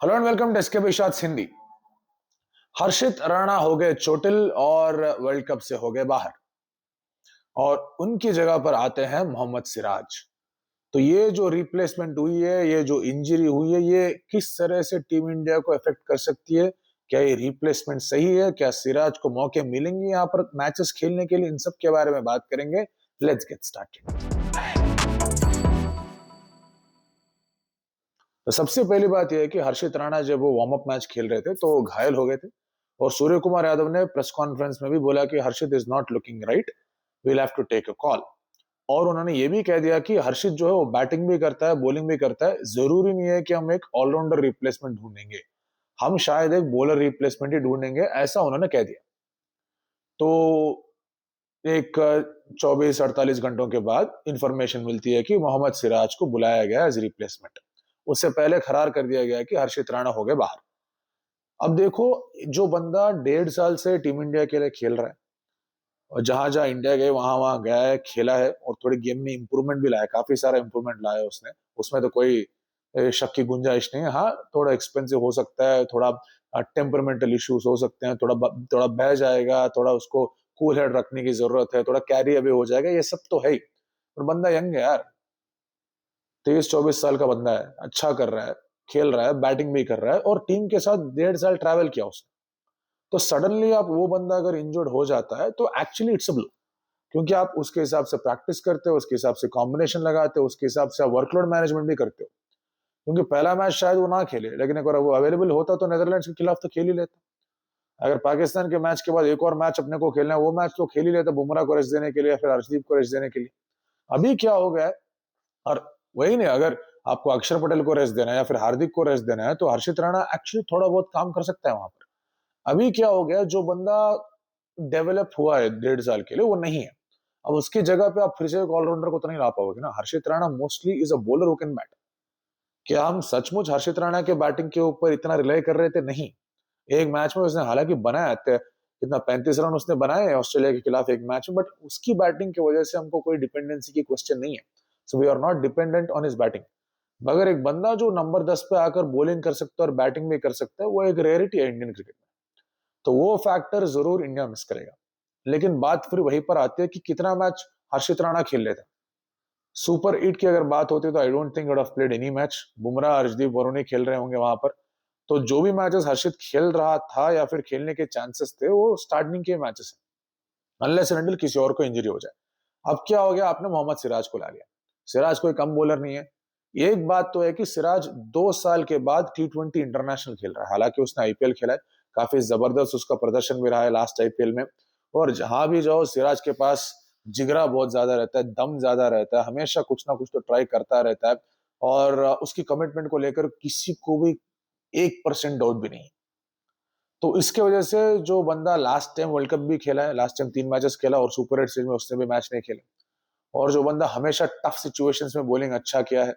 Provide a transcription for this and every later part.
Hello and welcome to SK shots Hindi. Harshit Rana हो गए चोटिल और वर्ल्ड कप से हो गए बाहर और उनकी जगह पर आते हैं मोहम्मद सिराज। तो ये जो रिप्लेसमेंट हुई है, ये जो इंजरी हुई है, ये किस तरह से टीम इंडिया को अफेक्ट कर सकती है? क्या ये रिप्लेसमेंट सही है? क्या सिराज को मौके मिलेंगे यहाँ पर मैचेस खेलने के लिए? इन सब के बारे में बात करेंगे। Let's get started. तो सबसे पहली बात यह है कि हर्षित राणा जब वो वार्म अप मैच खेल रहे थे तो घायल हो गए थे और सूर्य कुमार यादव ने प्रेस कॉन्फ्रेंस में भी बोला कि Harshit is not looking right, we will have to take a call. और उन्होंने ये भी कह दिया कि हर्षित जो है वो बैटिंग भी करता है, बॉलिंग भी करता है, जरूरी नहीं है कि हम एक ऑलराउंडर रिप्लेसमेंट ढूंढेंगे, हम शायद एक बॉलर रिप्लेसमेंट ही ढूंढेंगे, ऐसा उन्होंने कह दिया। तो एक 24-48 घंटों के बाद इंफॉर्मेशन मिलती है कि मोहम्मद सिराज को बुलाया गया एज रिप्लेसमेंट। उससे पहले करार कर दिया गया कि हर्षित राणा हो गए बाहर। अब देखो, जो बंदा 1.5 साल से टीम इंडिया के लिए खेल रहा है और जहां जहां इंडिया गए वहां वहां गया है, खेला है और थोड़ी गेम में इंप्रूवमेंट भी लाया, काफी सारा इंप्रूवमेंट लाया उसने, उसमें तो कोई शक की गुंजाइश नहीं है। हाँ, थोड़ा एक्सपेंसिव हो सकता है, थोड़ा टेम्परमेंटल इश्यूज हो सकते हैं, थोड़ा बह जाएगा, थोड़ा उसको कूल हेड रखने की जरूरत है, थोड़ा कैरी अवे हो जाएगा, ये सब तो है ही। पर बंदा यंग है यार, 23-24 साल का बंदा है, अच्छा कर रहा है, खेल रहा है, बैटिंग भी कर रहा है और टीम के साथ 1.5 साल ट्रैवल किया उसने। तो सडनली आप वो बंदा अगर इंजर्ड हो जाता है तो एक्चुअली इट्स अ ब्लो, क्योंकि आप उसके हिसाब से प्रैक्टिस करते हो, उसके हिसाब से कॉम्बिनेशन लगाते हो, उसके हिसाब से आप वर्कलोड मैनेजमेंट भी करते हो। क्योंकि पहला मैच शायद वो ना खेले, लेकिन अगर वो अवेलेबल होता तो नेदरलैंड्स के खिलाफ तो खेल ही लेता। अगर पाकिस्तान के मैच के बाद एक और मैच अपने को खेलना है, वो मैच तो खेल ही लेता, बुमराह को रेस्ट देने के लिए या फिर हर्षदीप को रेस्ट देने के लिए। अभी क्या हो गया है? और वही नहीं, अगर आपको अक्षर पटेल को रेस्ट देना है या फिर हार्दिक को रेस्ट देना है तो हर्षित राणा एक्चुअली थोड़ा बहुत काम कर सकता है वहां पर। अभी क्या हो गया, जो बंदा डेवलप हुआ है 1.5 साल के लिए वो नहीं है। अब उसकी जगह पे आप फिर से एक ऑलराउंडर को तो नहीं ला पाओगे ना। Harshit Rana mostly is a bowler who can bat. क्या हम सचमुच हर्षित राणा के बैटिंग के ऊपर इतना रिलाई कर रहे थे? नहीं। एक मैच में उसने हालांकि बनाया कितना 35 रन उसने बनाए ऑस्ट्रेलिया के खिलाफ एक मैच में, बट उसकी बैटिंग की वजह से हमको कोई डिपेंडेंसी की क्वेश्चन नहीं है। So we are not dependent on his batting. मगर एक बंदा जो नंबर 10 पे आकर बॉलिंग कर सकता है और बैटिंग भी कर सकता है, वो एक रेयरिटी है इंडियन क्रिकेट में। तो वो फैक्टर जरूर इंडिया मिस करेगा। लेकिन बात फिर वहीं पर आती है कि कितना मैच हर्षित राणा खेल लेता। सुपर 8 की अगर बात होती तो I don't think would have played any match. Bumrah, Harshdeep, Varun ही खेल रहे होंगे वहां पर। तो जो भी मैचेस हर्षित खेल रहा था या फिर खेलने के चांसेस थे, वो स्टार्टिंग के मैचेस है, अनलेस एंड अनटिल किसी और को इंजरी हो जाए। अब क्या हो गया, आपने मोहम्मद सिराज को ला लिया। सिराज कोई कम बॉलर नहीं है। एक बात तो है कि सिराज 2 साल के बाद T20 इंटरनेशनल खेल रहा है। हालांकि उसने आईपीएल खेला है, काफी जबरदस्त उसका प्रदर्शन भी रहा है लास्ट आईपीएल में। और जहां भी जाओ सिराज के पास जिगरा बहुत ज्यादा रहता है, दम ज्यादा रहता है, हमेशा कुछ ना कुछ तो ट्राई करता रहता है। और उसकी कमिटमेंट को लेकर किसी को भी 1% डाउट भी नहीं। तो इसके वजह से जो बंदा लास्ट टाइम वर्ल्ड कप भी खेला है, लास्ट टाइम 3 मैचेस खेला और सुपर 8 सीरीज में उसने भी मैच नहीं खेला, और जो बंदा हमेशा टफ सिचुएशंस में बॉलिंग अच्छा किया है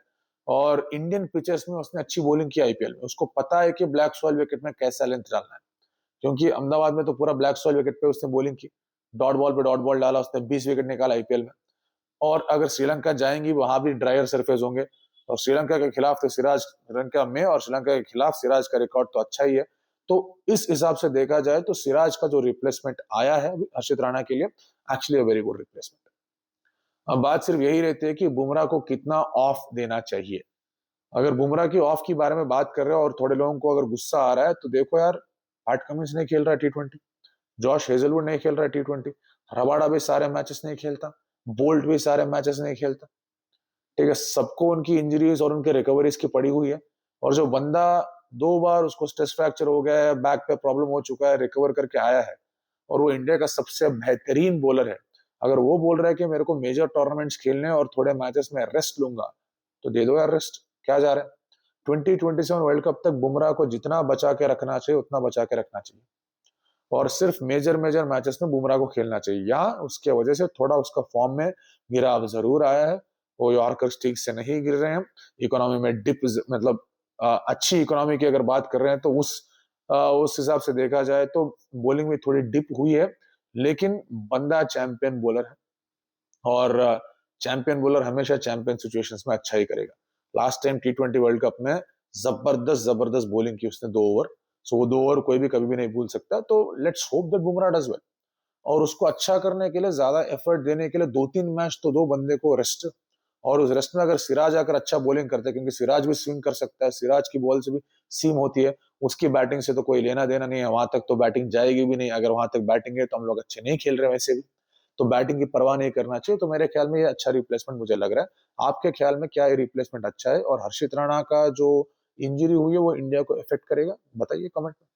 और इंडियन पिचेस में उसने अच्छी बॉलिंग की आईपीएल में, उसको पता है कि ब्लैक सॉइल विकेट में कैसा लेंथ डालना है। क्योंकि अहमदाबाद में तो पूरा ब्लैक सॉइल विकेट पे उसने बॉलिंग की, डॉट बॉल पे डॉट बॉल डाला, उसने 20 विकेट निकाला आईपीएल में। और अगर श्रीलंका जाएंगी वहां भी ड्रायर सरफेस होंगे, और श्रीलंका के खिलाफ तो सिराज, श्रीलंका में और श्रीलंका के खिलाफ सिराज का रिकॉर्ड तो अच्छा ही है। तो इस हिसाब से देखा जाए तो सिराज का जो रिप्लेसमेंट आया है हर्षित राणा के लिए, actually a very good replacement. अब बात सिर्फ यही रहती है कि बुमराह को कितना ऑफ देना चाहिए। अगर बुमराह की ऑफ के बारे में बात कर रहे हो और थोड़े लोगों को अगर गुस्सा आ रहा है तो देखो यार, पैट कमिंस नहीं खेल रहा है T20, जॉश हेजलवुड नहीं खेल रहा है T20, रबाडा भी सारे मैचेस नहीं खेलता, बोल्ट भी सारे मैचेस नहीं खेलता। ठीक है, सबको उनकी इंजरीज और उनके रिकवरीज की पड़ी हुई है। और जो बंदा 2 बार उसको स्ट्रेस फ्रैक्चर हो गया है, बैक पे प्रॉब्लम हो चुका है, रिकवर करके आया है, और वो इंडिया का सबसे बेहतरीन बॉलर है, अगर वो बोल रहा है कि मेरे को मेजर टूर्नामेंट्स खेलने और थोड़े मैचेस में रेस्ट लूंगा, तो दे दो यार रेस्ट, क्या जा रहा है। 2027 वर्ल्ड कप तक बुमराह को जितना बचा के रखना चाहिए उतना बचा के रखना चाहिए, और सिर्फ मेजर मेजर मैचेस में बुमराह को खेलना चाहिए। यहाँ उसके वजह से थोड़ा उसका फॉर्म में गिराव जरूर आया है। वो यॉर्कर ठीक से नहीं गिर रहे हैं, इकोनॉमी में डिप, मतलब अच्छी इकोनॉमी की अगर बात कर रहे हैं तो उस हिसाब से देखा जाए तो बॉलिंग में थोड़ी डिप हुई है। लेकिन बंदा चैंपियन बॉलर है, और चैंपियन बॉलर हमेशा चैंपियन सिचुएशंस में अच्छा ही करेगा। Last time T20 world cup में जबरदस्त जबरदस्त बॉलिंग की उसने 2 ओवर। सो वो 2 ओवर कोई भी कभी भी नहीं भूल सकता। तो let's hope that Bumrah does well. और उसको अच्छा करने के लिए, ज्यादा एफर्ट देने के लिए 2-3 मैच तो दो बंदे को रेस्ट। और उस रेस्ट में अगर सिराज आकर अच्छा बॉलिंग करते हैं, क्योंकि सिराज भी स्विंग कर सकता है, सिराज की बॉल से भी सीम होती है, उसकी बैटिंग से तो कोई लेना देना नहीं है, वहां तक तो बैटिंग जाएगी भी नहीं। अगर वहां तक बैटिंग है तो हम लोग अच्छे नहीं खेल रहे वैसे भी, तो बैटिंग की परवाह नहीं करना चाहिए। तो मेरे ख्याल में ये अच्छा रिप्लेसमेंट मुझे लग रहा है। आपके ख्याल में क्या ये रिप्लेसमेंट अच्छा है, और हर्षित राणा का जो इंजरी हुई है वो इंडिया को इफेक्ट करेगा? बताइए कमेंट में।